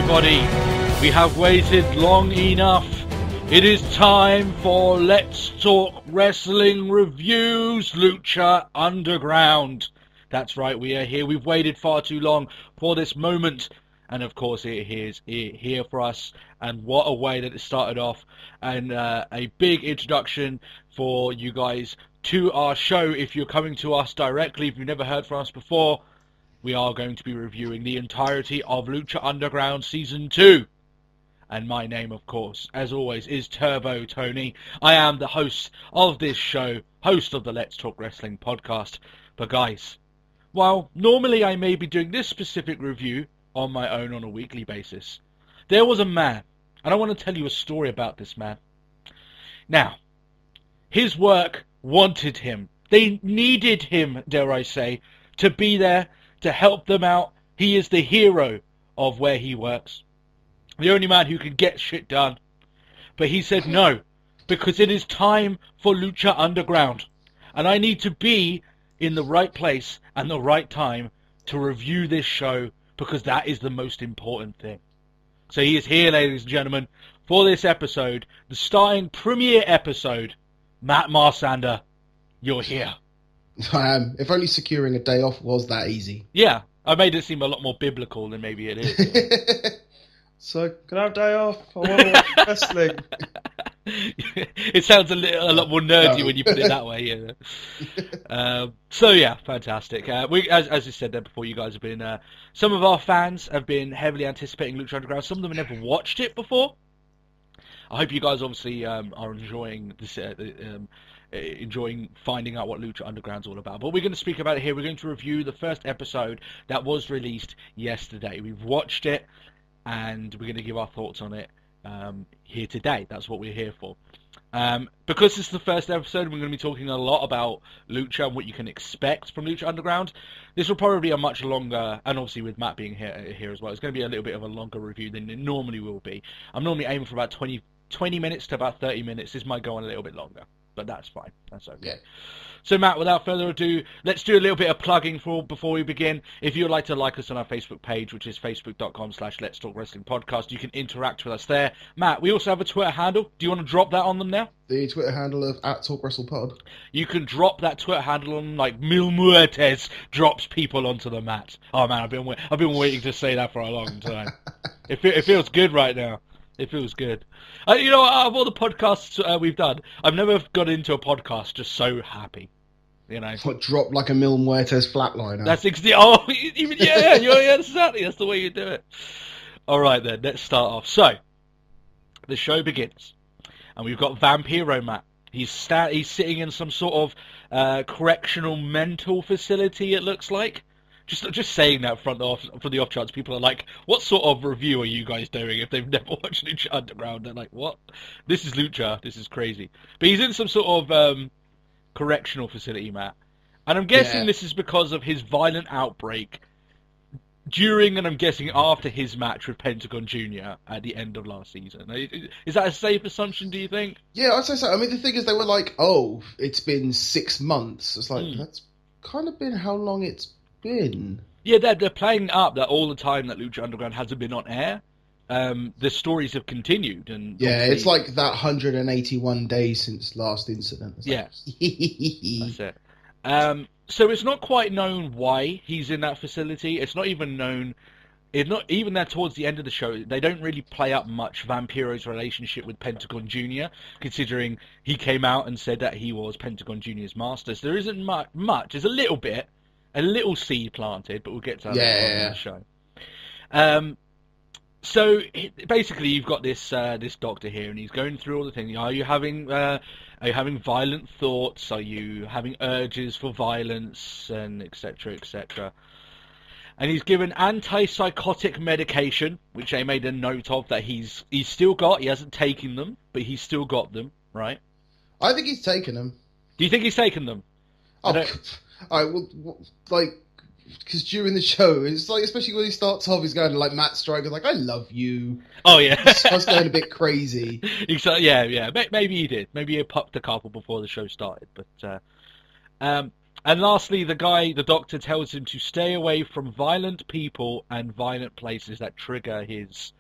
everybody. We have waited long enough. It is time for Let's Talk Wrestling Reviews Lucha Underground. That's right, we are here. We've waited far too long for this moment. And of course it is here for us. And what a way that it started off. And a big introduction for you guys to our show. If you're coming to us directly, if you've never heard from us before, we are going to be reviewing the entirety of Lucha Underground Season 2. And my name, of course, as always, is Turbo Tony. I am the host of this show, host of the Let's Talk Wrestling podcast. But guys, while normally I may be doing this specific review on my own on a weekly basis, there was a man, and I want to tell you a story about this man. Now, his work wanted him. They needed him, dare I say, to be there to help them out. He is the hero of where he works. The only man who can get shit done. But he said no, because it is time for Lucha Underground. And I need to be in the right place and the right time to review this show, because that is the most important thing. So he is here, ladies and gentlemen, for this episode, the starting premiere episode. Matt Marsander, you're here. I am. If only securing a day off was that easy. Yeah, I made it seem a lot more biblical than maybe it is. So, can I have a day off? I want to watch wrestling. It sounds a lot more nerdy when you put it that way. Yeah. So yeah, fantastic. As I said there before, you guys have been. Some of our fans have been heavily anticipating Lucha Underground. Some of them have never watched it before. I hope you guys obviously are enjoying this. Enjoying finding out what Lucha Underground's all about. But we're going to speak about it here. We're going to review the first episode that was released yesterday. We've watched it, and we're going to give our thoughts on it here today. That's what we're here for. Because this is the first episode, we're going to be talking a lot about Lucha and what you can expect from Lucha Underground. This will probably be a much longer, and obviously with Matt being here as well, it's going to be a little bit of a longer review than it normally will be. I'm normally aiming for about 20 minutes to about 30 minutes. This might go on a little bit longer, but that's fine. That's okay. Yeah. So, Matt, without further ado, let's do a little bit of plugging before we begin. If you'd like to like us on our Facebook page, which is facebook.com/Let's Talk Wrestling Podcast, you can interact with us there. Matt, we also have a Twitter handle. Do you want to drop that on them now? The Twitter handle of @TalkWrestlePod. You can drop that Twitter handle on, like Mil Muertes drops people onto the mat. Oh, man, I've been waiting to say that for a long time. It feels good right now. It feels good. You know, out of all the podcasts we've done, I've never got into a podcast just so happy. You know, what, drop like a Mil Muertes flatliner. That's exactly. That's the way you do it. All right then, let's start off. So, the show begins, and we've got Vampiro Matt. He's sitting in some sort of correctional mental facility. It looks like. Just saying that for the off chance, people are like, what sort of review are you guys doing if they've never watched Lucha Underground? They're like, what? This is Lucha. This is crazy. But he's in some sort of correctional facility, Matt. And I'm guessing this is because of his violent outbreak during, and I'm guessing after, his match with Pentagon Jr. at the end of last season. Is that a safe assumption, do you think? Yeah, I'd say so. I mean, the thing is, they were like, oh, it's been 6 months. It's like, that's kind of been how long it's been. Yeah, they're playing up that all the time that Lucha Underground hasn't been on air. The stories have continued, and it's like that 181 days since last incident. It's that's it. So it's not quite known why he's in that facility. It's not even known. It's not even there towards the end of the show. They don't really play up much Vampiro's relationship with Pentagon Jr., considering he came out and said that he was Pentagon Jr.'s master. So there isn't much. There's a little bit. A little seed planted, but we'll get to that later on in the show. So basically, you've got this doctor here, and he's going through all the things. Are you having violent thoughts? Are you having urges for violence, and etc., etc. And he's given antipsychotic medication, which I made a note of that he's still got. He hasn't taken them, but he's still got them, right? I think he's taken them. Do you think he's taken them? Because during the show, it's like, especially when he starts off, he's going like Matt Striker's like, I love you. Oh yeah, I was going a bit crazy. Yeah. Maybe he did. Maybe he popped a couple before the show started. But And lastly, the doctor tells him to stay away from violent people and violent places that trigger his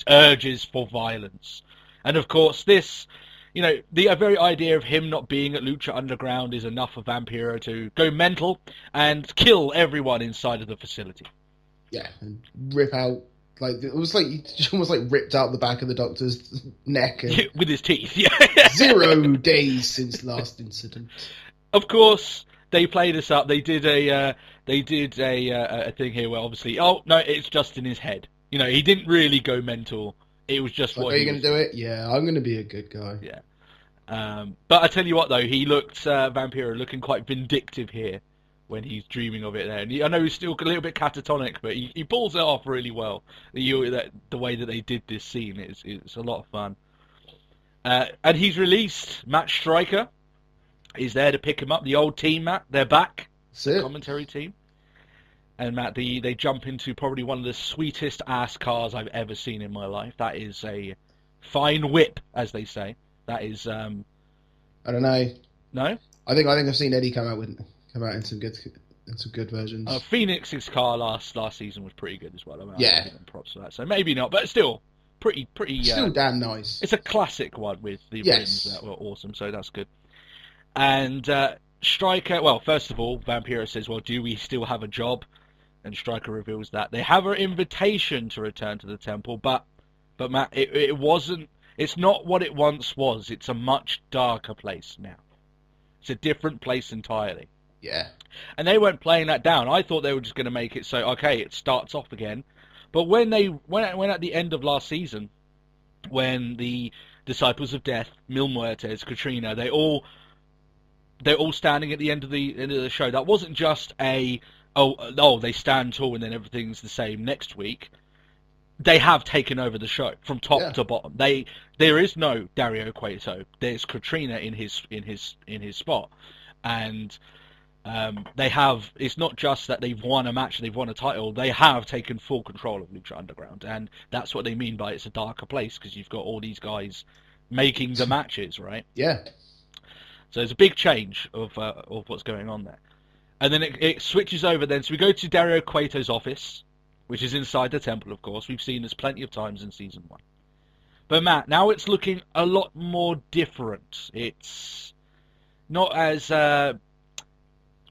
urges for violence. And of course, this, the very idea of him not being at Lucha Underground is enough for Vampiro to go mental and kill everyone inside of the facility. Yeah, and rip out, it was like he almost ripped out the back of the doctor's neck. And with his teeth, yeah. 0 days since last incident. Of course, they played us up. They did a thing here where obviously, oh no, it's just in his head. He didn't really go mental. It was just what. Are you going to do it? Yeah, I'm going to be a good guy. Yeah. But I tell you what, though, he looked Vampiro looking quite vindictive here when he's dreaming of it there. And I know he's still a little bit catatonic, but he pulls it off really well. The way that they did this scene, it's a lot of fun. And he's released. Matt Stryker is there to pick him up. The old team, Matt, they're back. That's it. Commentary team. And Matt, they jump into probably one of the sweetest ass cars I've ever seen in my life. That is a fine whip, as they say. That is. I don't know. No. I think I've seen Eddie come out in some good versions. Phoenix's car last season was pretty good as well. Yeah. I'll give them props for that. So maybe not, but still pretty. Still damn nice. It's a classic one with the rims that were awesome. So that's good. And Stryker. Well, first of all, Vampiro says, "Well, do we still have a job?" And Stryker reveals that they have an invitation to return to the temple, but Matt, it wasn't. It's not what it once was. It's a much darker place now. It's a different place entirely. Yeah. And they weren't playing that down. I thought they were just going to make it so okay, it starts off again. But when at the end of last season, when the Disciples of Death, Mil Muertes, Katrina, they're all standing at the end of the show. That wasn't just a they stand tall and then everything's the same next week. They have taken over the show from top to bottom. There is no Dario Cueto. There's Katrina in his spot, and they have. It's not just that they've won a match, they've won a title. They have taken full control of Lucha Underground, and that's what they mean by it's a darker place because you've got all these guys making the matches, right? Yeah. So there's a big change of what's going on there. And then it switches over then. So we go to Dario Cueto's office, which is inside the temple, of course. We've seen this plenty of times in Season 1. But Matt, now it's looking a lot more different. It's not as... what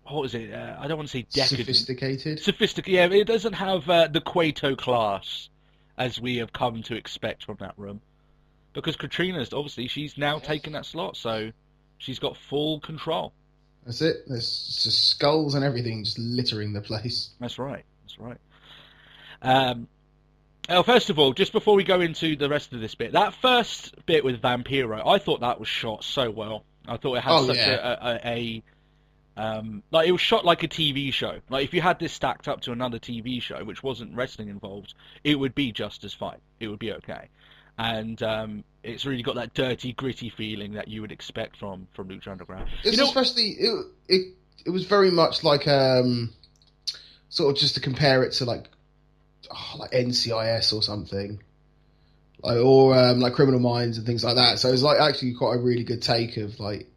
was it? I don't want to say decadent. Sophisticated, yeah. It doesn't have the Cueto class as we have come to expect from that room. Because Katrina's, obviously, she's now taken that slot, so she's got full control. That's it. There's just skulls and everything just littering the place. That's right. First of all, just before we go into the rest of this bit, that first bit with Vampiro, I thought that was shot so well. I thought it had it was shot like a TV show. Like if you had this stacked up to another TV show, which wasn't wrestling involved, it would be just as fine. It would be okay. And it's really got that dirty, gritty feeling that you would expect from Lucha Underground. Especially, it was very much like sort of just to compare it to like NCIS or something, like Criminal Minds and things like that. So it's like actually quite a really good take of like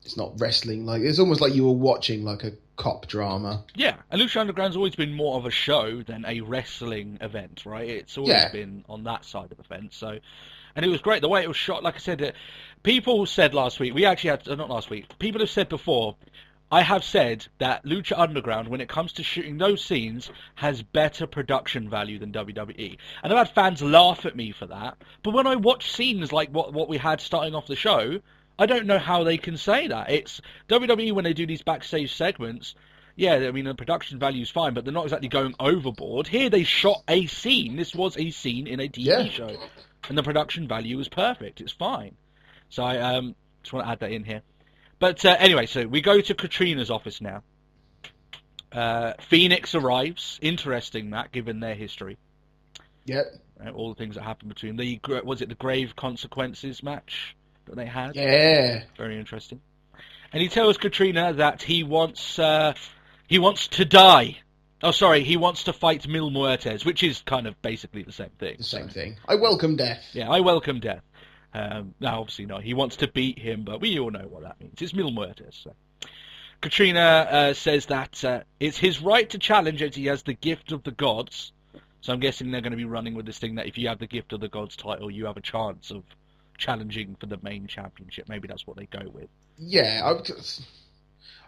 it's not wrestling. Like it's almost like you were watching like a cop drama. Yeah, and Lucha Underground's always been more of a show than a wrestling event, right? It's always been on that side of the fence. So, and it was great the way it was shot. Like I said, people said last week. We actually had not last week. People have said before. I have said that Lucha Underground, when it comes to shooting those scenes, has better production value than WWE. And I've had fans laugh at me for that. But when I watch scenes like what we had starting off the show, I don't know how they can say that. It's WWE when they do these backstage segments. Yeah, I mean, the production value is fine, but they're not exactly going overboard. Here they shot a scene. This was a scene in a TV show. And the production value is perfect. It's fine. So I just want to add that in here. But anyway, so we go to Katrina's office now. Phoenix arrives. Interesting, Matt, given their history. Yep. All the things that happened between the Grave Consequences match that they had? Yeah. Very interesting. And he tells Katrina that he wants to die. Oh, sorry, he wants to fight Mil Muertes, which is kind of basically the same thing. The same thing. I welcome death. Yeah, I welcome death. Now, obviously not. He wants to beat him, but we all know what that means. It's Mil Muertes. So. Katrina says that it's his right to challenge as he has the gift of the gods. So I'm guessing they're going to be running with this thing that if you have the gift of the gods title, you have a chance of challenging for the main championship. Maybe that's what they go with. Yeah,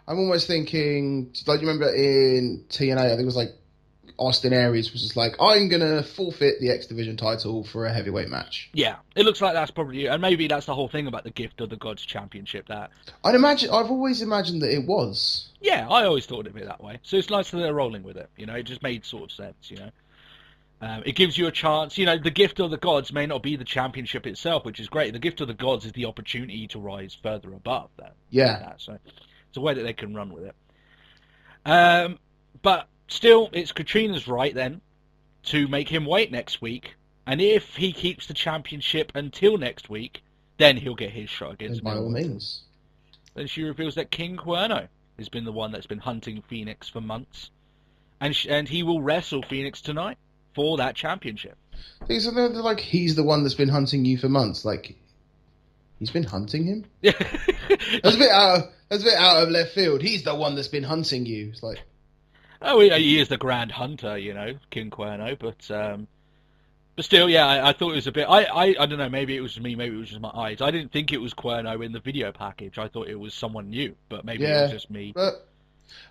I'm almost thinking, like, you remember in TNA, I think it was like Austin Aries was just like, I'm going to forfeit the X Division title for a heavyweight match. Yeah, it looks like that's probably, and maybe that's the whole thing about the gift of the gods championship. That I've always imagined that it was. Yeah, I always thought of it that way. So it's nice that they're rolling with it. You know, it just made sort of sense. You know. It gives you a chance. You know, the gift of the gods may not be the championship itself, which is great. The gift of the gods is the opportunity to rise further above that. Yeah. So it's a way that they can run with it. But still, it's Katrina's right then to make him wait next week. And if he keeps the championship until next week, then he'll get his shot against by all means. Then she reveals that King Cuerno has been the one that's been hunting Phoenix for months. And he will wrestle Phoenix tonight for that championship. So they're like, he's the one that's been hunting you for months. Like, he's been hunting him? Yeah. That's a bit out of left field. He's the one that's been hunting you. It's like, oh, he is the Grand Hunter, you know, King Cuerno. But still, yeah, I thought it was a bit. I don't know. Maybe it was me. Maybe it was just my eyes. I didn't think it was Cuerno in the video package. I thought it was someone new. But maybe it was just me. But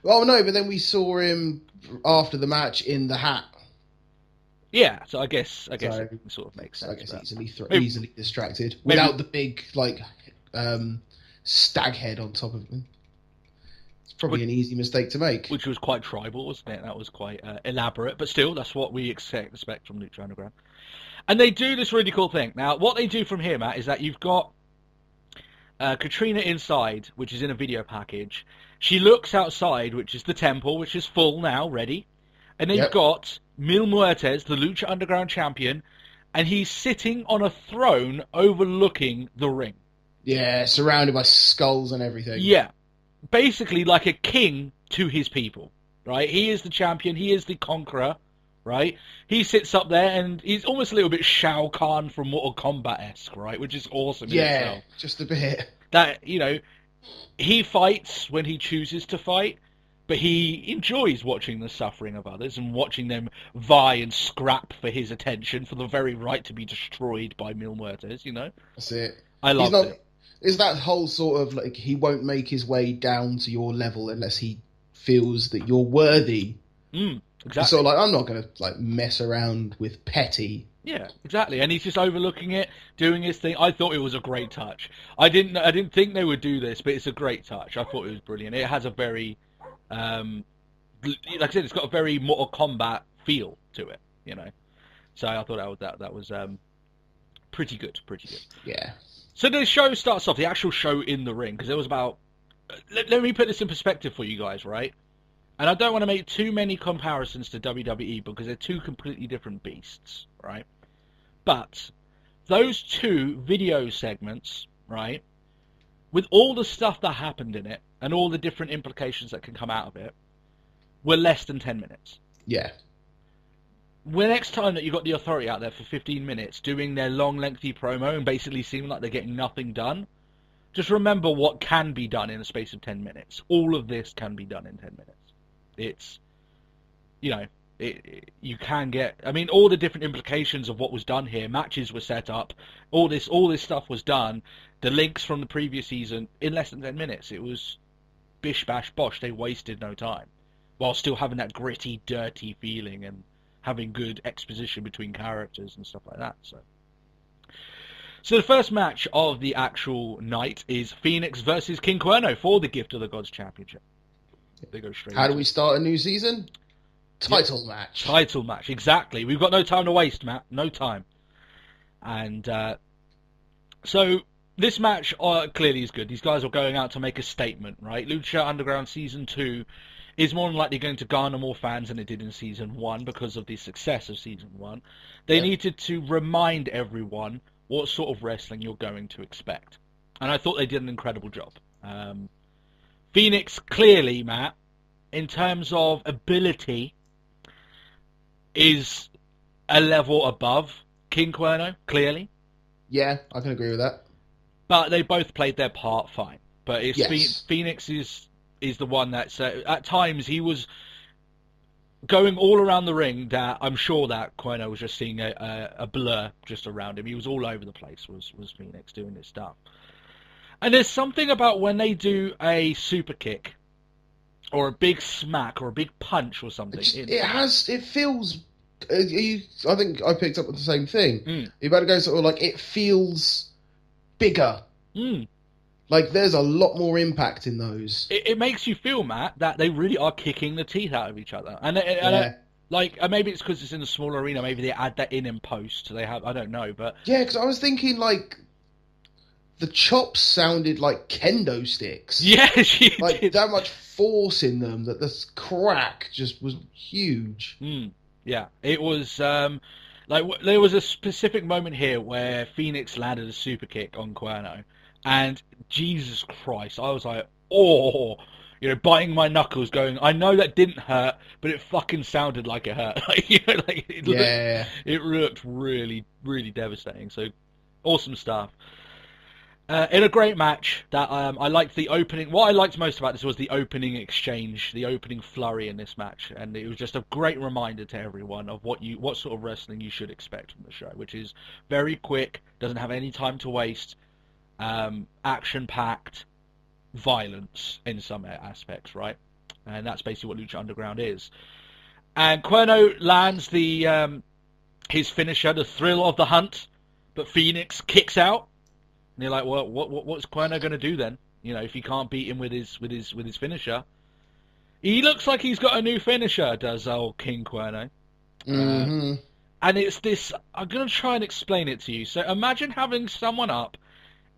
then we saw him after the match in the hat. Yeah, so I guess it sort of makes sense. I guess easily distracted without the big stag head on top of him. It's probably an easy mistake to make. Which was quite tribal, wasn't it? That was quite elaborate, but still, that's what we expect from Lucha Underground. And they do this really cool thing. Now, what they do from here, Matt, is that you've got Katrina inside, which is in a video package. She looks outside, which is the temple, which is full now, ready. And then you've got Mil Muertes, the Lucha Underground champion, and he's sitting on a throne overlooking the ring. Yeah, surrounded by skulls and everything. Yeah. Basically like a king to his people, right? He is the champion, he is the conqueror, right? He sits up there and he's almost a little bit Shao Kahn from Mortal Kombat-esque, right? Which is awesome in itself. Yeah, just a bit. That, you know, he fights when he chooses to fight, but he enjoys watching the suffering of others and watching them vie and scrap for his attention for the very right to be destroyed by Mil Muertes, you know? That's it. I love it. Is that whole sort of, like, he won't make his way down to your level unless he feels that you're worthy. Exactly. Sort of like, I'm not going to, like, mess around with petty. Yeah, exactly. And he's just overlooking it, doing his thing. I thought it was a great touch. I didn't think they would do this, but it's a great touch. I thought it was brilliant. It has a very, like I said, it's got a very Mortal Kombat feel to it, you know. So I thought that was pretty good. Yeah. So the show starts off, the actual show in the ring, because there was about... Let me put this in perspective for you guys, right? And I don't want to make too many comparisons to WWE, because they're two completely different beasts, right? But those two video segments, right, with all the stuff that happened in it, and all the different implications that can come out of it, were less than 10 minutes. Yeah. The next time that you got the Authority out there for 15 minutes doing their long, lengthy promo and basically seeming like they're getting nothing done, just remember what can be done in a space of 10 minutes. All of this can be done in 10 minutes. It's, you know, you can get... I mean, all the different implications of what was done here, matches were set up, all this stuff was done, the links from the previous season, in less than 10 minutes. It was bish, bash, bosh. They wasted no time, while still having that gritty, dirty feeling and having good exposition between characters and stuff like that. So the first match of the actual night is Phoenix versus King Cuerno for the Gift of the Gods Championship. They go straight. How do we start a new season? Title match. Title match, exactly. We've got no time to waste, Matt. No time. And so this match clearly is good. These guys are going out to make a statement, right? Lucha Underground Season 2 is more than likely going to garner more fans than it did in Season 1 because of the success of Season 1. They needed to remind everyone what sort of wrestling you're going to expect. And I thought they did an incredible job. Phoenix, clearly, Matt, in terms of ability, is a level above King Cuerno, clearly. Yeah, I can agree with that. But they both played their part fine. But Yes. Phoenix is is the one that's at times he was going all around the ring. That I'm sure that Cuerno was just seeing a blur just around him. He was all over the place. Was Phoenix doing this stuff? And there's something about when they do a super kick or a big smack or a big punch or something. It feels. I think I picked up on the same thing. You're about to go sort of like it feels bigger. Like there's a lot more impact in those. It makes you feel, Matt, that they really are kicking the teeth out of each other. And maybe it's because it's in a small arena. Maybe they add that in post. They have, I don't know, but yeah, because I was thinking like the chops sounded like kendo sticks. Yes, you like did. That much force in them that the crack just was huge. Yeah, it was. There was a specific moment here where Phoenix landed a super kick on Cuerno. And Jesus Christ, I was like, oh, biting my knuckles going, I know that didn't hurt, but it fucking sounded like it hurt. It looked really, really devastating. So, awesome stuff. In a great match, that I liked the opening. What I liked most about this was the opening exchange, the opening flurry in this match, and it was just a great reminder to everyone of what sort of wrestling you should expect from the show, which is very quick, doesn't have any time to waste. Action-packed violence in some aspects, right? And that's basically what Lucha Underground is. And Cuerno lands his finisher, the thrill of the hunt, but Phoenix kicks out. And you're like, well, what's Cuerno going to do then? If he can't beat him with his finisher, he looks like he's got a new finisher. Does old King Cuerno? And it's this. I'm going to try and explain it to you. So imagine having someone up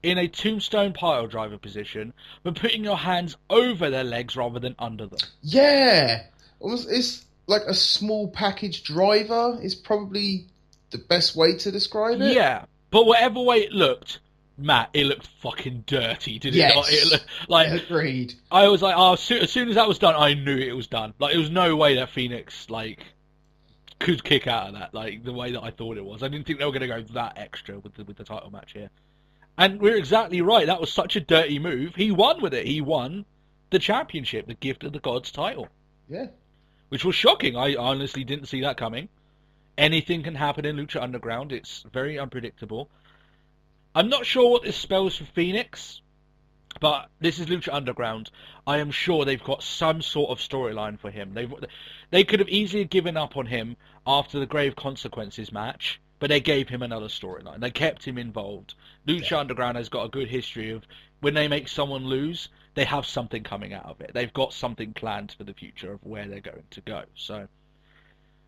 in a tombstone pile driver position, but putting your hands over their legs rather than under them. Yeah, it's like a small package driver is probably the best way to describe it. Yeah, but whatever way it looked, Matt, it looked fucking dirty, did it not? It looked like, agreed. I was like, as soon as that was done, I knew it was done. Like, there was no way that Phoenix could kick out of that, the way that I thought it was. I didn't think they were going to go that extra with the title match here. And we're exactly right. That was such a dirty move. He won with it. He won the championship, the Gift of the Gods title. Yeah. Which was shocking. I honestly didn't see that coming. Anything can happen in Lucha Underground. It's very unpredictable. I'm not sure what this spells for Phoenix, but this is Lucha Underground. I am sure they've got some sort of storyline for him. They could have easily given up on him after the Grave Consequences match, but they gave him another storyline. They kept him involved. Lucha Underground has got a good history of when they make someone lose, they have something coming out of it. They've got something planned for the future of where they're going to go. So,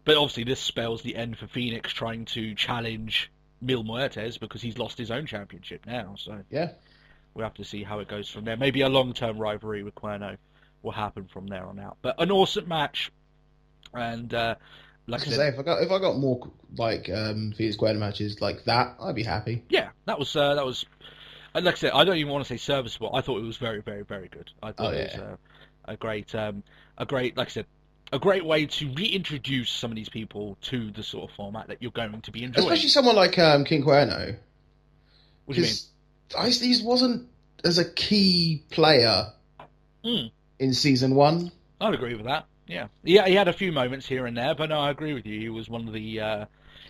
but obviously this spells the end for Phoenix trying to challenge Mil Muertes because he's lost his own championship now. So yeah, we'll have to see how it goes from there. Maybe a long-term rivalry with Cuerno will happen from there on out. But an awesome match, and like I said, if I got more Phoenix Cuerno matches like that, I'd be happy. Yeah, that was like I said, I don't even want to say serviceable. I thought it was very, very, very good. I thought it was a great, like I said, a great way to reintroduce some of these people to the sort of format that you're going to be enjoying. Especially someone like King Cuerno. What do you mean? He wasn't as a key player in season 1. I'd agree with that. Yeah, he had a few moments here and there, but no, I agree with you. He was one of the,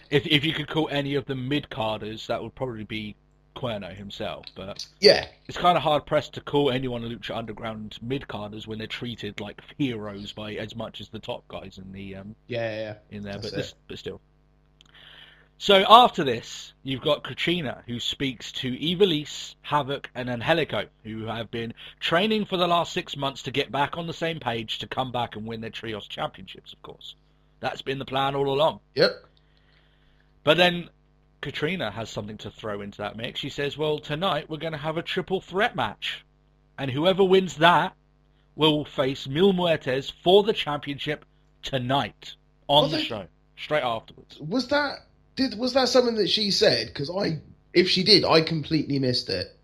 if you could call any of the mid-carders, that would probably be Cuerno himself. But yeah, it's kind of hard-pressed to call anyone a Lucha Underground mid-carders when they're treated like heroes by as much as the top guys in the in there. But still. So after this, you've got Katrina, who speaks to Ivelisse, Havoc, and Angelico, who have been training for the last 6 months to get back on the same page to come back and win their Trios championships, of course. That's been the plan all along. Yep. But then Katrina has something to throw into that mix. She says, well, tonight we're going to have a triple threat match. And whoever wins that will face Mil Muertes for the championship tonight on the show, straight afterwards. Was that something that she said? Because if she did, I completely missed it.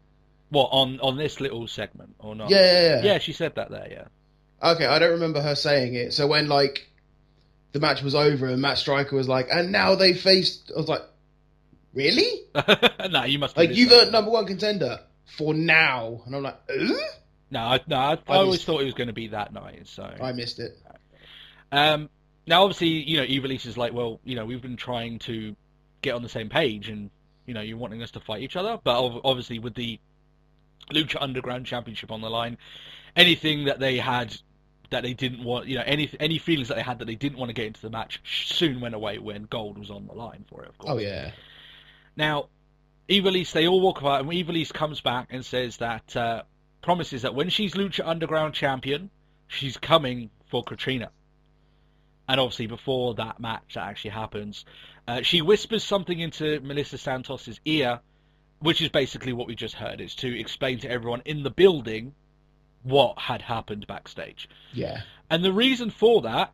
What, on this little segment or not? Yeah. Yeah, she said that there, yeah. Okay, I don't remember her saying it. So when, the match was over and Matt Striker was like, and now they faced... I was like, really? No, you must... you've earned number 1 contender for now. And I'm like, I always thought it was going to be that night. So I missed it. Now, obviously, Evilise is like, well, we've been trying to get on the same page, and you're wanting us to fight each other, but obviously with the Lucha Underground Championship on the line, anything that they had that they didn't want, any feelings that they had that they didn't want to get into the match soon went away when gold was on the line for it, of course. Oh, yeah. Now, Evilise, they all walk about, and Evilise comes back and says that, promises that when she's Lucha Underground champion, she's coming for Katrina. And obviously, before that match that actually happens, she whispers something into Melissa Santos' ear, which is basically what we just heard. It's to explain to everyone in the building what had happened backstage. Yeah. And the reason for that,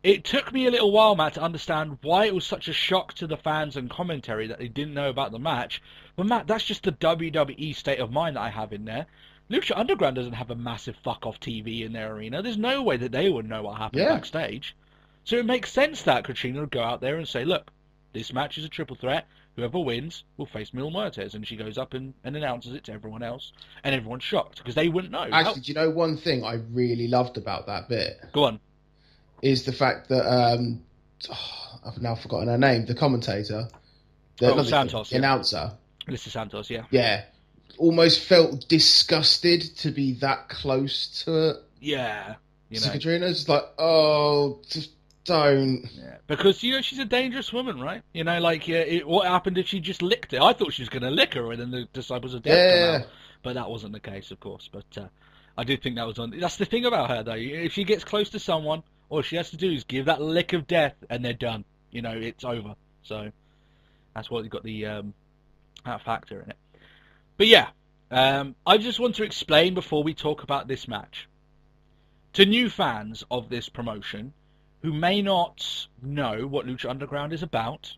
it took me a little while, Matt, to understand why it was such a shock to the fans and commentary that they didn't know about the match. But, Matt, that's just the WWE state of mind that I have in there. Lucha Underground doesn't have a massive fuck-off TV in their arena. There's no way that they would know what happened backstage. So it makes sense that Katrina would go out there and say, look, this match is a triple threat. Whoever wins will face Mil Muertes. And she goes up and announces it to everyone else. And everyone's shocked because they wouldn't know. Actually, do you know one thing I really loved about that bit? Go on. Is the fact that, I've now forgotten her name, the commentator. Santos. The announcer. Melissa Santos, yeah. Yeah. Almost felt disgusted to be that close to it. Yeah. So Katrina's just like, oh, just don't. Yeah, because she's a dangerous woman, right? What happened if she just licked it? I thought she was going to lick her, and then the disciples of death come out, but that wasn't the case, of course. But I did think that was on. That's the thing about her, though. If she gets close to someone, all she has to do is give that lick of death, and they're done. It's over. So that's what got the that factor in it. But yeah, I just want to explain before we talk about this match to new fans of this promotion who may not know what Lucha Underground is about.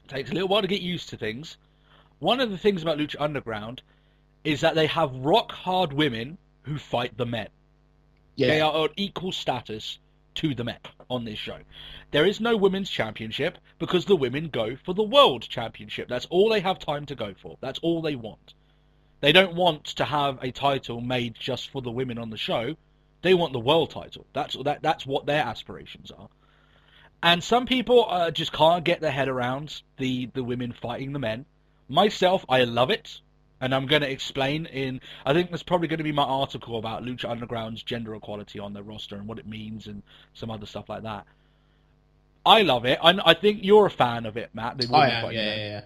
It takes a little while to get used to things. One of the things about Lucha Underground is that they have rock-hard women who fight the men. Yeah. They are on equal status to the men on this show. There is no women's championship because the women go for the world championship. That's all they have time to go for. That's all they want. They don't want to have a title made just for the women on the show. They want the world title. That's what their aspirations are. And some people just can't get their head around the women fighting the men. Myself, I love it. And I'm going to explain I think that's probably going to be my article about Lucha Underground's gender equality on their roster and what it means and some other stuff like that. I love it. I think you're a fan of it, Matt. I am, yeah.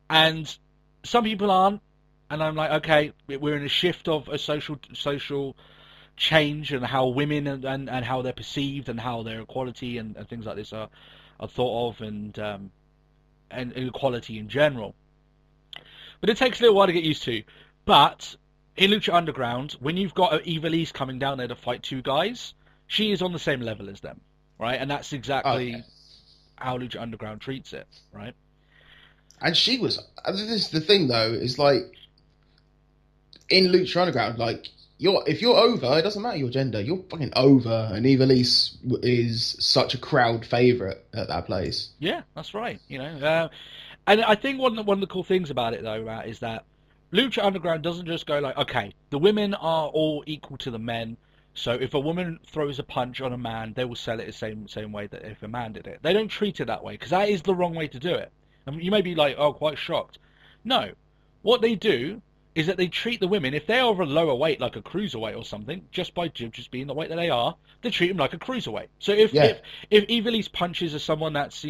And some people aren't. And I'm like, okay, we're in a shift of a social change and how women and how they're perceived and how their equality and things like this are thought of and equality in general. But it takes a little while to get used to. But in Lucha Underground, when you've got Evilise coming down there to fight two guys, she is on the same level as them, right? And that's exactly how Lucha Underground treats it, right? And she was... This is the thing, though, is like... In Lucha Underground, like... If you're over, it doesn't matter your gender. You're fucking over, and Evilise is such a crowd favourite at that place. Yeah, that's right. And I think one of the cool things about it, though, Matt, is that Lucha Underground doesn't just go like, okay, the women are all equal to the men, so if a woman throws a punch on a man, they will sell it the same way that if a man did it. They don't treat it that way because that is the wrong way to do it. I mean, you may be like, oh, quite shocked. No, what they do is that they treat the women, if they're of a lower weight, like a cruiserweight or something, just by just being the weight that they are, they treat them like a cruiserweight. So if Evilise punches someone that's,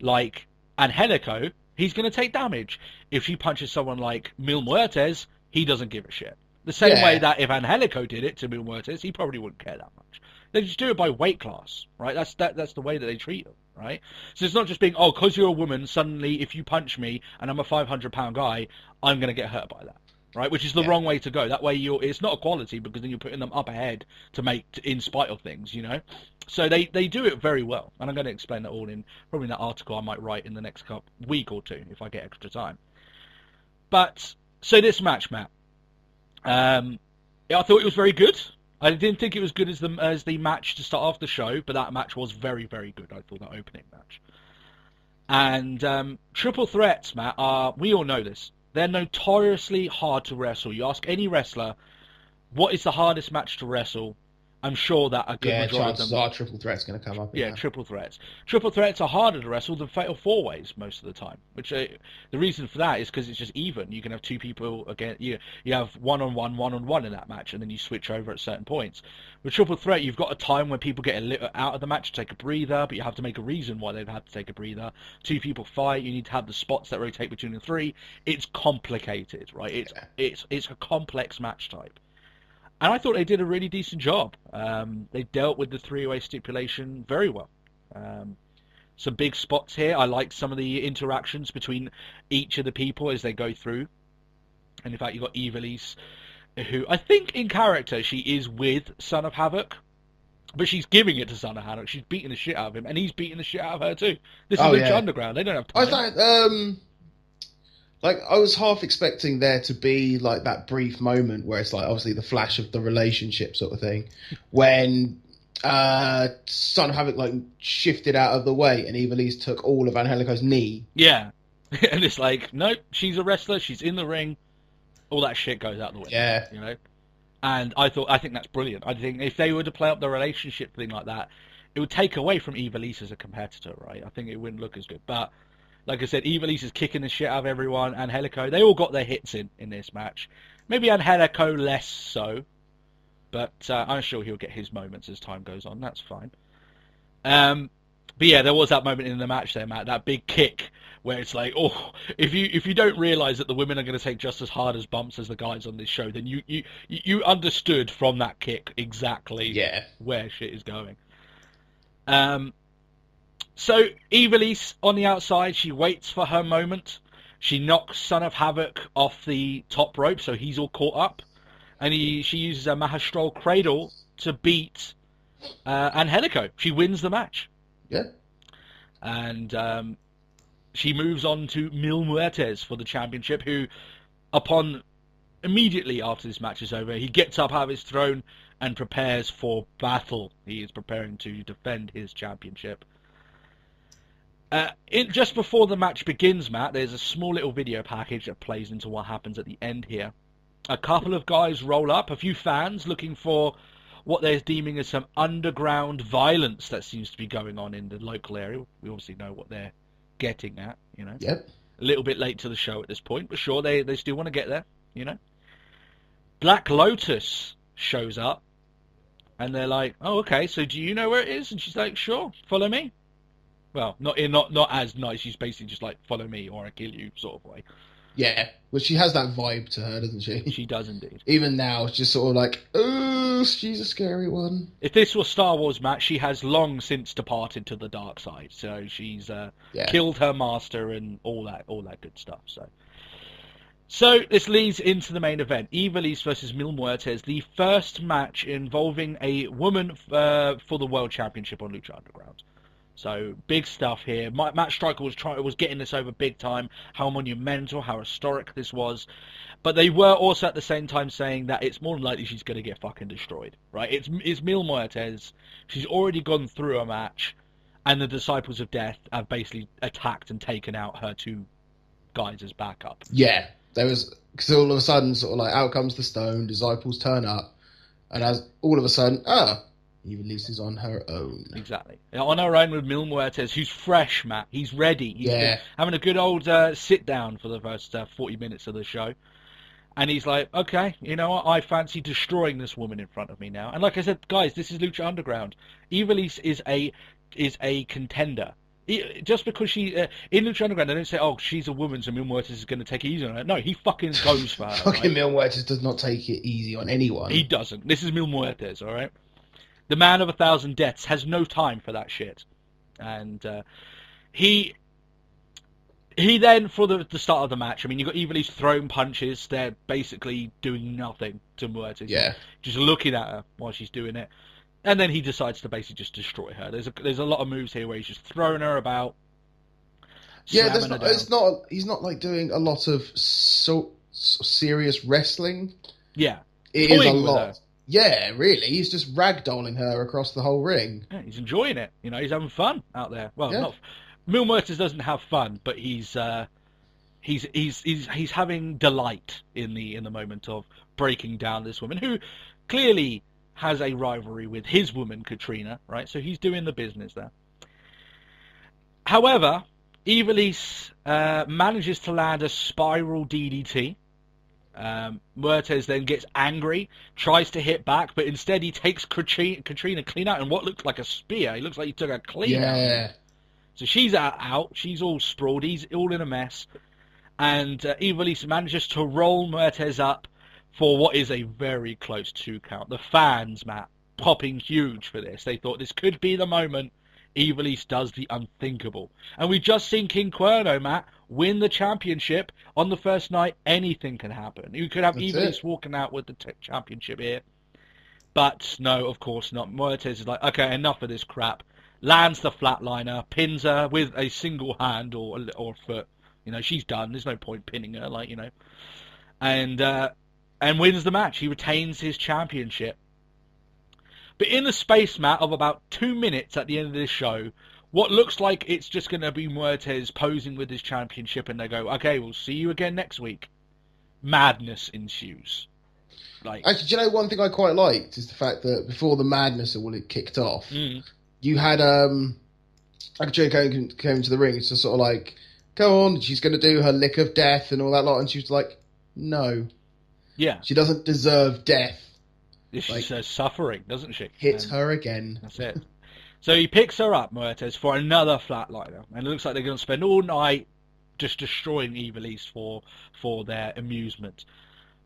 like Angelico, he's going to take damage. If she punches someone like Mil Muertes, he doesn't give a shit. The same way that if Angelico did it to Mil Muertes, he probably wouldn't care that much. They just do it by weight class, right? That's the way that they treat them, right? So it's not just being, oh, because you're a woman, suddenly if you punch me and I'm a 500-pound guy, I'm going to get hurt by that. Right, which is the wrong way to go. That way, it's not equality because then you're putting them up ahead in spite of things, So they do it very well, and I'm going to explain that all in probably that article I might write in the next week or two if I get extra time. But so this match, Matt, I thought it was very good. I didn't think it was good as the match to start off the show, but that match was very, very good. I thought that opening match. And triple threats, Matt, we all know this. They're notoriously hard to wrestle. You ask any wrestler, what is the hardest match to wrestle? I'm sure that a good majority chances of them... are triple threat's going to come up. Yeah, triple threats. Triple threats are harder to wrestle than fatal four ways most of the time. Which the reason for that is because it's just even. You can have two people again. You have one-on-one in that match, and then you switch over at certain points. With triple threat, you've got a time when people get a little out of the match to take a breather, but you have to make a reason why they've had to take a breather. Two people fight. You need to have the spots that rotate between the three. It's complicated, right? It's a complex match type. And I thought they did a really decent job. They dealt with the three-way stipulation very well. Some big spots here. I liked some of the interactions between each of the people as they go through. And in fact, you've got Ivelisse, who I think in character she is with Son of Havoc. But she's giving it to Son of Havoc. She's beating the shit out of him. And he's beating the shit out of her too. This is Lucha Underground. They don't have time. I thought, I was half expecting there to be like that brief moment where it's like obviously the flash of the relationship sort of thing, when Son of Havoc like shifted out of the way and Ivelisse took all of Angelico's knee. Yeah, and it's like, nope, she's a wrestler, she's in the ring, all that shit goes out the window. Yeah, you know. And I think that's brilliant. I think if they were to play up the relationship thing like that, it would take away from Ivelisse as a competitor, right? I think it wouldn't look as good, but. Like I said, Ivelisse is kicking the shit out of everyone. Angelico, they all got their hits in this match. Maybe Angelico less so. But I'm sure he'll get his moments as time goes on. That's fine. But yeah, there was that moment in the match there, Matt. That big kick where it's like, oh, if you don't realise that the women are going to take just as hard as bumps as the guys on this show, then you understood from that kick exactly where shit is going. So, Ivelisse, on the outside, she waits for her moment. She knocks Son of Havoc off the top rope, so he's all caught up. And she uses a Mahastral Cradle to beat Angelico. She wins the match. Yeah. And she moves on to Mil Muertes for the championship, who, immediately after this match is over, he gets up out of his throne and prepares for battle. He is preparing to defend his championship. Just before the match begins, Matt, there's a small little video package that plays into what happens at the end here. A couple of guys roll up, a few fans looking for what they're deeming as some underground violence that seems to be going on in the local area. We obviously know what they're getting at, you know. Yep. A little bit late to the show at this point, but sure, they still want to get there, you know. Black Lotus shows up, and they're like, oh, okay, so do you know where it is? And she's like, sure, follow me. Well, not as nice. She's basically just like, follow me or I kill you sort of way. Yeah, well, she has that vibe to her, doesn't she? She does indeed. Even now, it's just sort of like, oh, she's a scary one. If this was Star Wars, Matt, she has long since departed to the dark side. So she's killed her master and all that good stuff. So this leads into the main event: Ivelisse versus Mil Muertes, the first match involving a woman for the World Championship on Lucha Underground. So big stuff here. Matt Striker was getting this over big time. How monumental, how historic this was. But they were also at the same time saying that it's more than likely she's going to get fucking destroyed, right? It's Mil Muertes. She's already gone through a match, and the Disciples of Death have basically attacked and taken out her two guys as backup. Yeah, there was, because all of a sudden, sort of like, out comes the stone. Disciples turn up, and as all of a sudden, Ivelisse is on her own. Exactly. On her own with Mil Muertes, who's fresh, Matt. He's ready. He's been having a good old sit-down for the first 40 minutes of the show. And he's like, okay, you know what? I fancy destroying this woman in front of me now. And like I said, guys, this is Lucha Underground. Ivelisse is a contender. Just because she... in Lucha Underground, they don't say, oh, she's a woman, so Mil Muertes is going to take it easy on her. No, he fucking goes for her. Fucking Mil Muertes does not take it easy on anyone. He doesn't. This is Mil Muertes, all right? The man of 1,000 deaths has no time for that shit. And he then, for the start of the match, I mean, you've got Ivelisse throwing punches. They're basically doing nothing to Muertes. Yeah. Just looking at her while she's doing it. And then he decides to basically just destroy her. There's a lot of moves here where he's just throwing her about. Yeah, he's not like doing a lot of serious wrestling. Yeah. It is a lot. Yeah, really. He's just ragdolling her across the whole ring. Yeah, he's enjoying it. You know, he's having fun out there. Well, Mil Muertes doesn't have fun, but he's he's having delight in the moment of breaking down this woman who clearly has a rivalry with his woman Katrina, right? So he's doing the business there. However, Ivelisse manages to land a spiral DDT. Muertes then gets angry, tries to hit back, but instead he takes Katrina clean out in what looks like a spear. He looks like he took a clean out. So she's out. She's all sprawled. He's all in a mess. And Ivelisse manages to roll Muertes up for what is a very close 2 count. The fans, Matt, popping huge for this. They thought this could be the moment Ivelisse does the unthinkable. And we've just seen King Cuerno, Matt, win the championship on the first night. Anything can happen. You could have Ivelisse walking out with the championship here. But no, of course not. Muertes is like, okay, enough of this crap. Lands the flatliner, pins her with a single hand or foot. You know, she's done. There's no point pinning her, like, you know. And wins the match. He retains his championship. But in the space, Matt, of about 2 minutes at the end of this show, what looks like it's just going to be Muertes posing with his championship, and they go, okay, we'll see you again next week. Madness ensues. Like, actually, do you know one thing I quite liked is the fact that before the madness of all it kicked off, you had Katrina came to the ring. It's just sort of like, go on, she's going to do her lick of death and all that lot, and she was like, no. Yeah. She doesn't deserve death. She says suffering, doesn't she? Hit her again. That's it. So he picks her up, Muertes, for another flatliner. And it looks like they're going to spend all night just destroying Ivelisse for their amusement.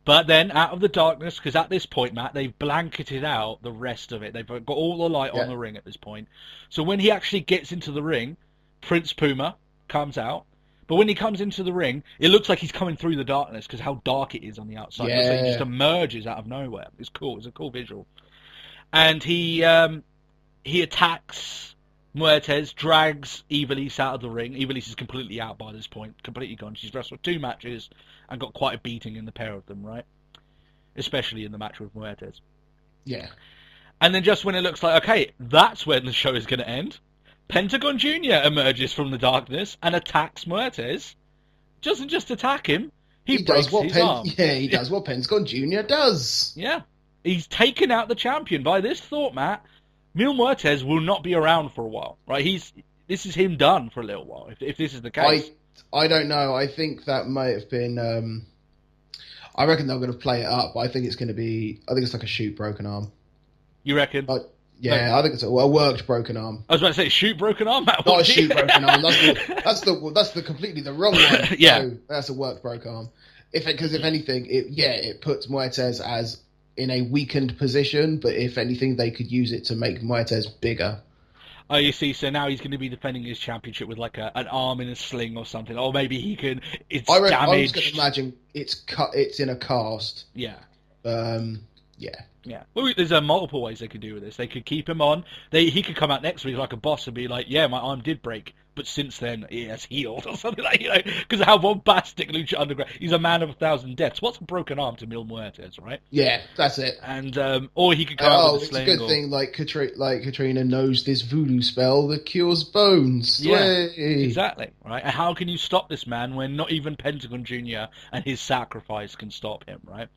But then, out of the darkness, because at this point, Matt, they've blanketed out the rest of it. They've got all the light on the ring at this point. So when he actually gets into the ring, Prince Puma comes out. But when he comes into the ring, it looks like he's coming through the darkness because how dark it is on the outside. It looks like he just emerges out of nowhere. It's cool. It's a cool visual. And he attacks Muertes, drags Ivelisse out of the ring. Ivelisse is completely out by this point, completely gone. She's wrestled 2 matches and got quite a beating in the pair of them, right? Especially in the match with Muertes. Yeah. And then just when it looks like, okay, that's when the show is going to end, Pentagon Jr. emerges from the darkness and attacks Muertes. Doesn't just attack him, he breaks his arm. Yeah, he does what Pentagon Jr. does. Yeah. He's taken out the champion. By this thought, Matt, Mil Muertes will not be around for a while, right? This is him done for a little while, if this is the case. I don't know. I think that might have been... I reckon they're going to play it up, but I think it's going to be... I think it's like a shoot broken arm. You reckon? Yeah, I think it's a worked broken arm. I was about to say shoot broken arm. Matt, not a shoot broken arm. That's the completely the wrong one. Yeah, no, that's a worked broken arm. Because if anything, it puts Muertes as in a weakened position. But if anything, they could use it to make Muertes bigger. Oh, you see, so now he's going to be defending his championship with like an arm in a sling or something, or maybe he can. I was going to imagine it's in a cast. Yeah. Yeah. Well, there's multiple ways they could do with this. They could keep him on. He could come out next week like a boss and be like, yeah, my arm did break, but since then it has healed or something like, because of how bombastic Lucha Underground. He's a man of 1,000 deaths. What's a broken arm to Mil Muertes, right? Yeah, that's it. And or he could come out with a sling. It's a good thing like Katrina knows this voodoo spell that cures bones. Yeah, exactly. Right. And how can you stop this man when not even Pentagon Jr. and his sacrifice can stop him, right?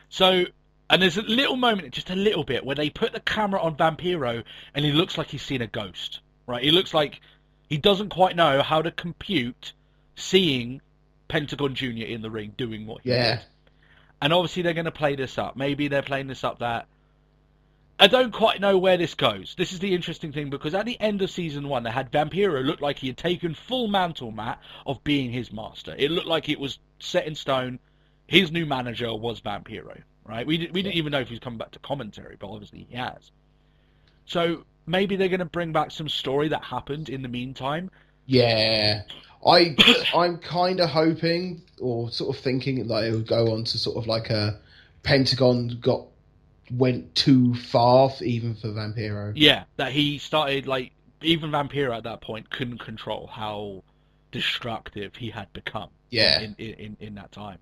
So. And there's a little moment, just a little bit, where they put the camera on Vampiro and he looks like he's seen a ghost, right? He looks like he doesn't quite know how to compute seeing Pentagon Jr. in the ring doing what he did. And obviously they're going to play this up. Maybe they're playing this up that... I don't quite know where this goes. This is the interesting thing, because at the end of Season 1, they had Vampiro look like he had taken full mantle, Matt, of being his master. It looked like it was set in stone. His new manager was Vampiro. Right, we didn't even know if he's coming back to commentary, but obviously he has. So maybe they're going to bring back some story that happened in the meantime. Yeah, I'm kind of hoping or sort of thinking that it would go on to sort of like a Pentagon went too far even for Vampiro. Yeah, that he started like even Vampiro at that point couldn't control how destructive he had become. Yeah, in that time.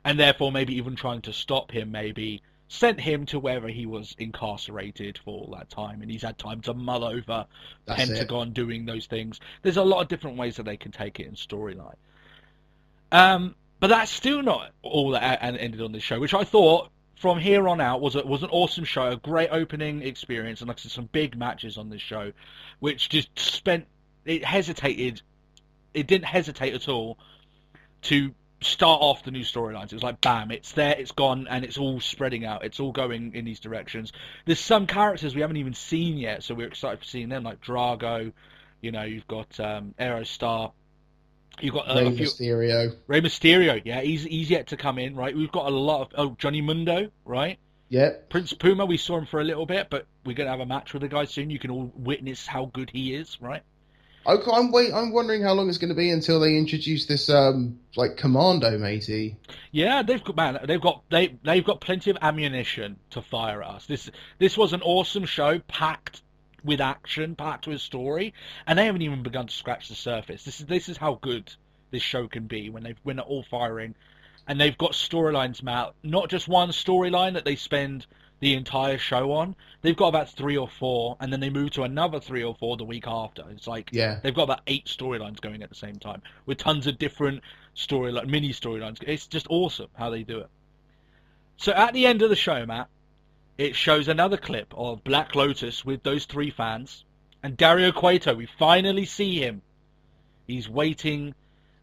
And therefore, maybe even trying to stop him, maybe sent him to wherever he was incarcerated for all that time, and he's had time to mull over Pentagon doing those things. There's a lot of different ways that they can take it in storyline. But that's still not all that ended on this show, which I thought from here on out was an awesome show, a great opening experience, and like I said, some big matches on this show, which just it didn't hesitate at all to start off the new storylines. It was like, bam, it's there, it's gone, and it's all spreading out. It's all going in these directions. There's some characters we haven't even seen yet, so we're excited for seeing them, like Drago. You've got Aerostar. You've got Rey Mysterio. Rey Mysterio, yeah, he's yet to come in, right? We've got a lot of Johnny Mundo, right? Yeah. Prince Puma, we saw him for a little bit, but we're gonna have a match with the guy soon. You can all witness how good he is, right? I'm wondering how long it's going to be until they introduce this commando matey. Yeah, they've got plenty of ammunition to fire at us. This was an awesome show, packed with action, packed with story, and they haven't even begun to scratch the surface. This is how good this show can be when they're all firing, and they've got storylines, Matt. Not just one storyline that they spend the entire show on. They've got about 3 or 4, and then they move to another 3 or 4 the week after. It's like they've got about 8 storylines going at the same time with tons of different mini storylines. It's just awesome how they do it. So at the end of the show, Matt, it shows another clip of Black Lotus with those 3 fans, and Dario Cueto. We finally see him. He's waiting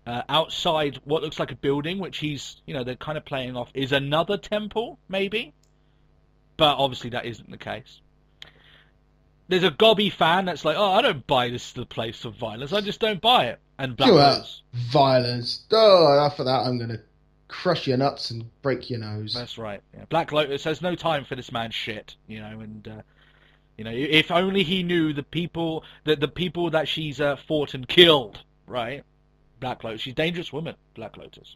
outside what looks like a building, which they're kind of playing off is another temple, maybe. But obviously that isn't the case. There's a gobby fan that's like, oh, I don't buy this is the place of violence. I just don't buy it. And Black Lotus. Violence. Oh, after that I'm going to crush your nuts and break your nose. That's right. Yeah. Black Lotus has no time for this man's shit, and if only he knew the people that she's fought and killed, right? Black Lotus. She's a dangerous woman, Black Lotus.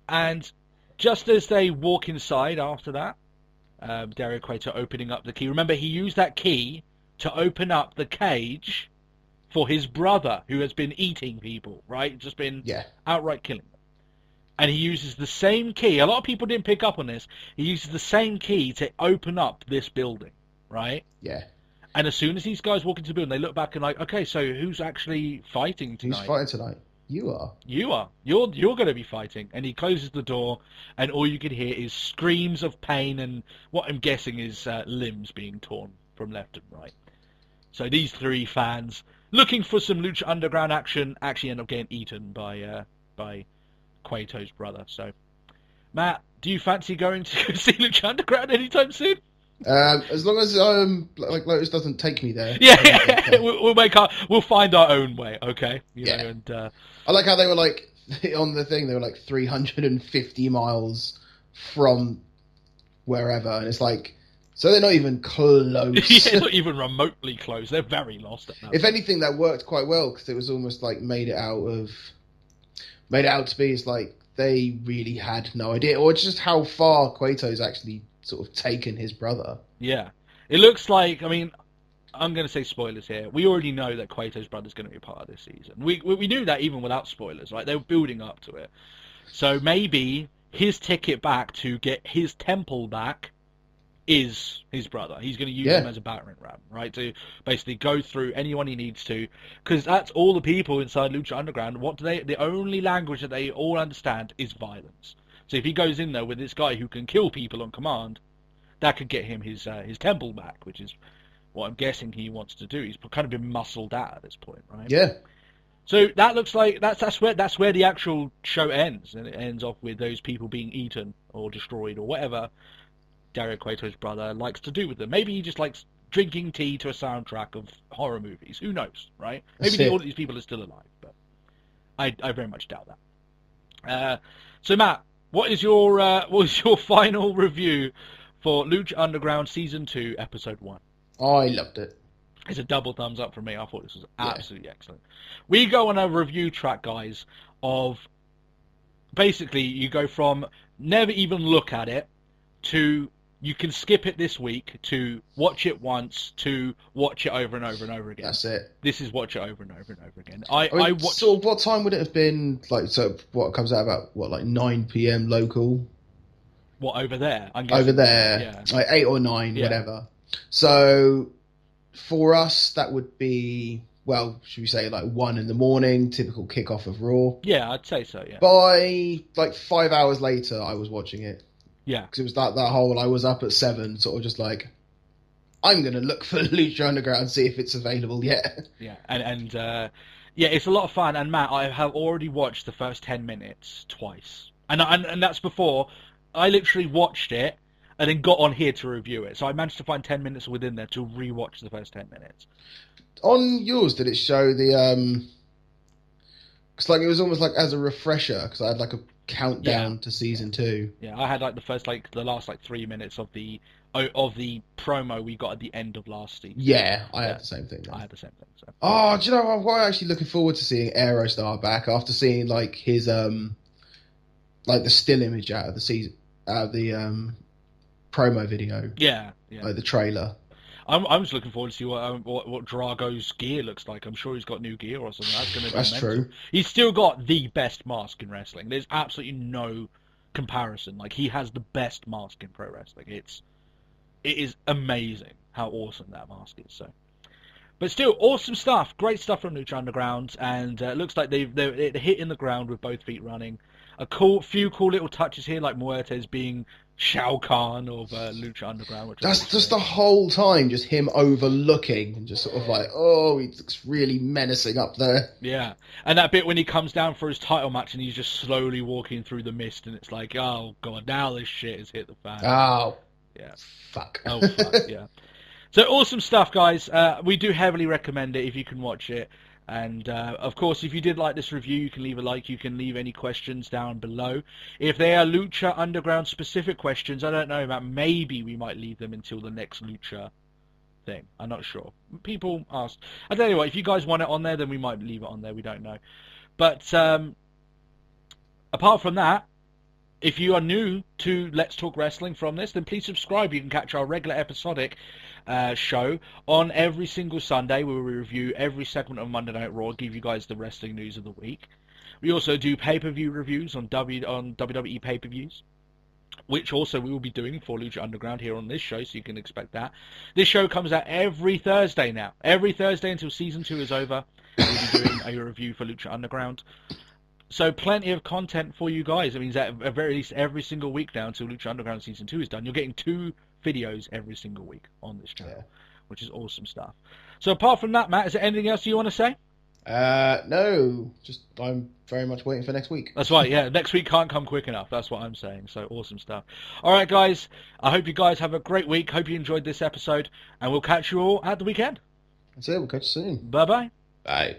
And just as they walk inside after that, Dario Cueto opening up the key. Remember, he used that key to open up the cage for his brother, who has been eating people, right? Just been outright killing them. And he uses the same key. A lot of people didn't pick up on this. He uses the same key to open up this building, right? Yeah. And as soon as these guys walk into the building, they look back and like, okay, so who's actually fighting tonight? Who's fighting tonight? You are. You are. You're going to be fighting. And he closes the door, and all you can hear is screams of pain and what I'm guessing is limbs being torn from left and right. So these 3 fans, looking for some Lucha Underground action, actually end up getting eaten by Cueto's brother. So, Matt, do you fancy going to see Lucha Underground anytime soon? As long as Lotus doesn't take me there. Yeah. We'll find our own way. Okay. You know, and I like how they were like on the thing. They were like 350 miles from wherever, and it's like, so they're not even close. Yeah, not even remotely close. They're very lost at that. If anything, that worked quite well because it was almost like made it out to be. It's like they really had no idea, or just how far Cueto's actually sort of taken his brother. Yeah. It looks like, I mean, I'm going to say spoilers here. We already know that Cueto's brother's going to be a part of this season. We knew that even without spoilers, right? They were building up to it. So maybe his ticket back to get his temple back is his brother. He's going to use him as a battering ram, right? To basically go through anyone he needs to. Because that's all the people inside Lucha Underground. The only language that they all understand is violence. So if he goes in there with this guy who can kill people on command, that could get him his temple back, which is what I'm guessing he wants to do. He's kind of been muscled out at this point, right? Yeah. So that looks like that's where the actual show ends, and it ends off with those people being eaten or destroyed or whatever Dario Cueto's brother likes to do with them. Maybe he just likes drinking tea to a soundtrack of horror movies. Who knows, right? Maybe all these people are still alive, but I very much doubt that. So Matt, what was your final review for Lucha Underground Season 2, Episode 1? I loved it. It's a double thumbs up from me. I thought this was absolutely excellent. We go on a review track, guys, of basically you go from never even look at it to you can skip it this week to watch it once to watch it over and over and over again. That's it. This is watch it over and over and over again. So what time would it have been? Like, so what comes out about like 9 p.m. local? What over there? Over there, like 8 or 9, whatever. So for us, that would be well, should we say like 1 in the morning, typical kickoff of Raw. Yeah, I'd say so, yeah. By like 5 hours later, I was watching it. Yeah. Because it was that whole, I was up at 7, sort of just like, I'm going to look for Lucha Underground and see if it's available yet. Yeah, and yeah, it's a lot of fun. And Matt, I have already watched the first 10 minutes twice. And that's before I literally watched it and then got on here to review it. So I managed to find 10 minutes within there to rewatch the first 10 minutes. On yours, did it show the... Because like, it was almost like as a refresher, because I had like a countdown to season 2. Yeah, I had like the last 3 minutes of the promo we got at the end of last season. Yeah, I had the same thing. I had the same thing. So. Oh, do you know, I'm quite actually looking forward to seeing Aerostar back after seeing like his like the still image out of the season, out of the promo video. Yeah. Like the trailer. I'm just looking forward to see what Drago's gear looks like. I'm sure he's got new gear or something. That's going to be That's true. He's still got the best mask in wrestling. There's absolutely no comparison. Like, he has the best mask in pro wrestling. It is amazing how awesome that mask is. So, but still, awesome stuff. Great stuff from Lucha Underground, and it looks like they're hitting the ground with both feet running. Few cool little touches here, like Muertes being Shao Kahn of Lucha Underground. Which That's just the whole time, just him overlooking and just sort of like, oh, he looks really menacing up there. Yeah, and that bit when he comes down for his title match and he's just slowly walking through the mist, and it's like, oh god, now this shit has hit the fan. Oh, yeah, fuck. Oh fuck, yeah. So awesome stuff, guys. We do heavily recommend it if you can watch it. And, of course, if you did like this review, you can leave a like. You can leave any questions down below. If they are Lucha Underground specific questions, I don't know, Matt, maybe we might leave them until the next Lucha thing. I'm not sure. People ask. I tell you what, if you guys want it on there, then we might leave it on there. We don't know. But apart from that, if you are new to Let's Talk Wrestling from this, then please subscribe. You can catch our regular episodic show on every single Sunday, where we review every segment of Monday Night Raw, give you guys the wrestling news of the week. We also do pay-per-view reviews on WWE pay-per-views, which also we will be doing for Lucha Underground here on this show, so you can expect that. This show comes out every Thursday now. Every Thursday until Season 2 is over, we'll be doing a review for Lucha Underground. So plenty of content for you guys. I mean, at very least every single week now until Lucha Underground Season 2 is done. You're getting 2 videos every single week on this channel, which is awesome stuff. So apart from that, Matt, is there anything else you want to say? No, just I'm very much waiting for next week. That's right, yeah. Next week can't come quick enough. That's what I'm saying. So awesome stuff. All right, guys. I hope you guys have a great week. Hope you enjoyed this episode, and we'll catch you all at the weekend. That's it. We'll catch you soon. Bye-bye. Bye.